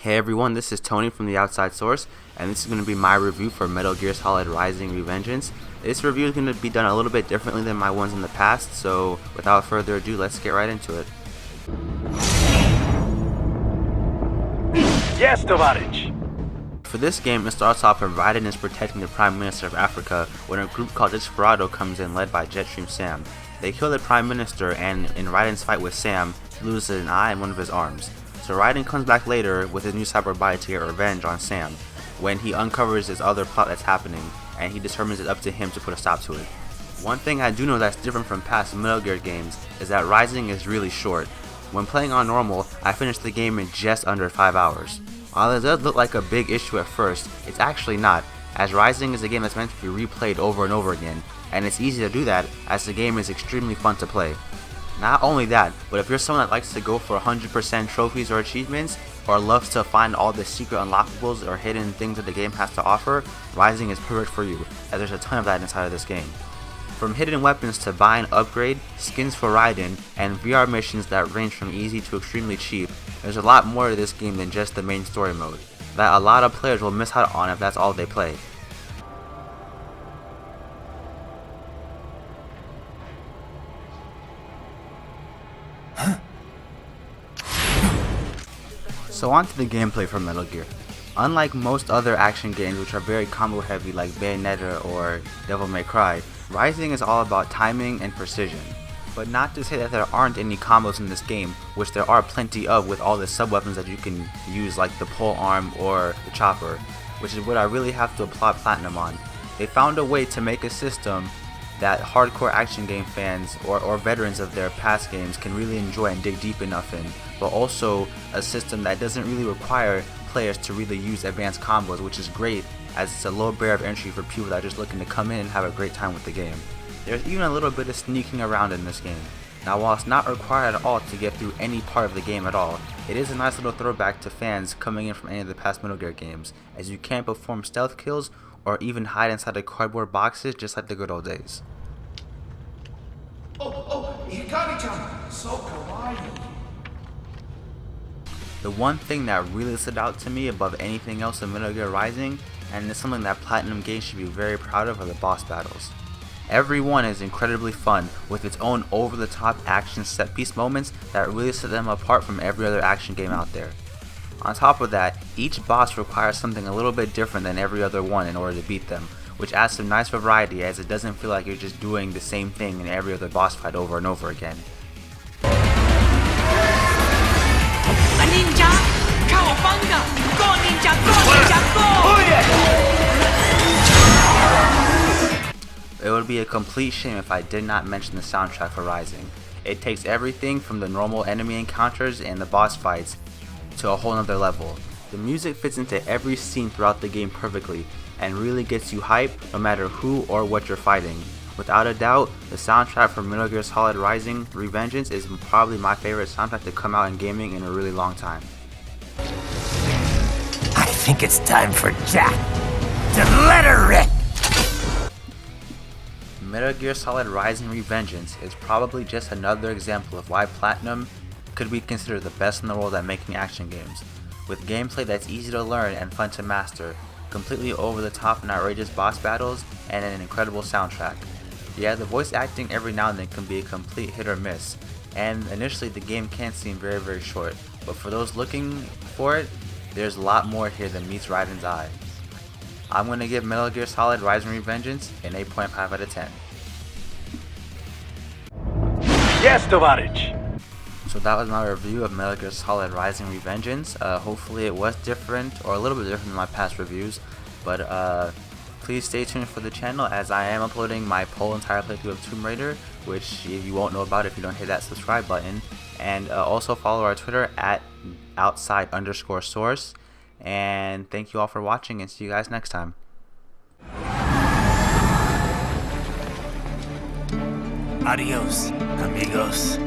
Hey everyone, this is Tony from the Outside Source, and this is going to be my review for Metal Gear Solid Rising: Revengeance. This review is going to be done a little bit differently than my ones in the past, so without further ado, let's get right into it. Yes, Tovarich! For this game, it starts off when Raiden is protecting the Prime Minister of Africa when a group called Desperado comes in, led by Jetstream Sam. They kill the Prime Minister, and in Raiden's fight with Sam, he loses an eye and one of his arms. So Raiden comes back later with his new cyber body to get revenge on Sam, when he uncovers this other plot that's happening, and he determines it's up to him to put a stop to it. One thing I do know that's different from past Metal Gear games is that Rising is really short. When playing on normal, I finished the game in just under 5 hours. While it does look like a big issue at first, it's actually not, as Rising is a game that's meant to be replayed over and over again, and it's easy to do that as the game is extremely fun to play. Not only that, but if you're someone that likes to go for 100% trophies or achievements, or loves to find all the secret unlockables or hidden things that the game has to offer, Rising is perfect for you, as there's a ton of that inside of this game. From hidden weapons to buy and upgrade, skins for Raiden, and VR missions that range from easy to extremely cheap, there's a lot more to this game than just the main story mode, that a lot of players will miss out on if that's all they play. So on to the gameplay for Metal Gear. Unlike most other action games which are very combo heavy like Bayonetta or Devil May Cry, Rising is all about timing and precision. But not to say that there aren't any combos in this game, which there are plenty of with all the sub-weapons that you can use like the pole arm or the chopper, which is what I really have to applaud Platinum on. They found a way to make a system that hardcore action game fans or veterans of their past games can really enjoy and dig deep enough in, but also a system that doesn't really require players to really use advanced combos, which is great as it's a low barrier of entry for people that are just looking to come in and have a great time with the game. There's even a little bit of sneaking around in this game. Now while it's not required at all to get through any part of the game at all, it is a nice little throwback to fans coming in from any of the past Metal Gear games, as you can perform stealth kills or even hide inside of cardboard boxes just like the good old days. Hikari-chan, so kawaii. The one thing that really stood out to me above anything else in Metal Gear Rising, and it's something that Platinum Games should be very proud of, are the boss battles. Every one is incredibly fun, with its own over-the-top action set-piece moments that really set them apart from every other action game out there. On top of that, each boss requires something a little bit different than every other one in order to beat them, which adds some nice variety as it doesn't feel like you're just doing the same thing in every other boss fight over and over again. A ninja! Cowabunga! Go ninja! Go ninja! Go! It would be a complete shame if I did not mention the soundtrack for Rising. It takes everything from the normal enemy encounters and the boss fights to a whole nother level. The music fits into every scene throughout the game perfectly and really gets you hyped no matter who or what you're fighting. Without a doubt, the soundtrack for Metal Gear Solid Rising: Revengeance is probably my favorite soundtrack to come out in gaming in a really long time. I think it's time for Jack to let her rip! Metal Gear Solid Rising: Revengeance is probably just another example of why Platinum could be considered the best in the world at making action games. With gameplay that's easy to learn and fun to master, completely over the top and outrageous boss battles, and an incredible soundtrack. Yeah, the voice acting every now and then can be a complete hit or miss, and initially the game can seem very short, but for those looking for it, there's a lot more here than meets Raiden's eye. I'm going to give Metal Gear Solid Rising: Revengeance an 8.5 out of 10. Yes, Tovarich! So that was my review of Metal Gear Solid Rising: Revengeance. Hopefully it was different, or a little bit different than my past reviews, but please stay tuned for the channel as I am uploading my whole entire playthrough of Tomb Raider, which you won't know about if you don't hit that subscribe button. And also follow our Twitter at outside_source. And thank you all for watching, and see you guys next time. Adios, amigos.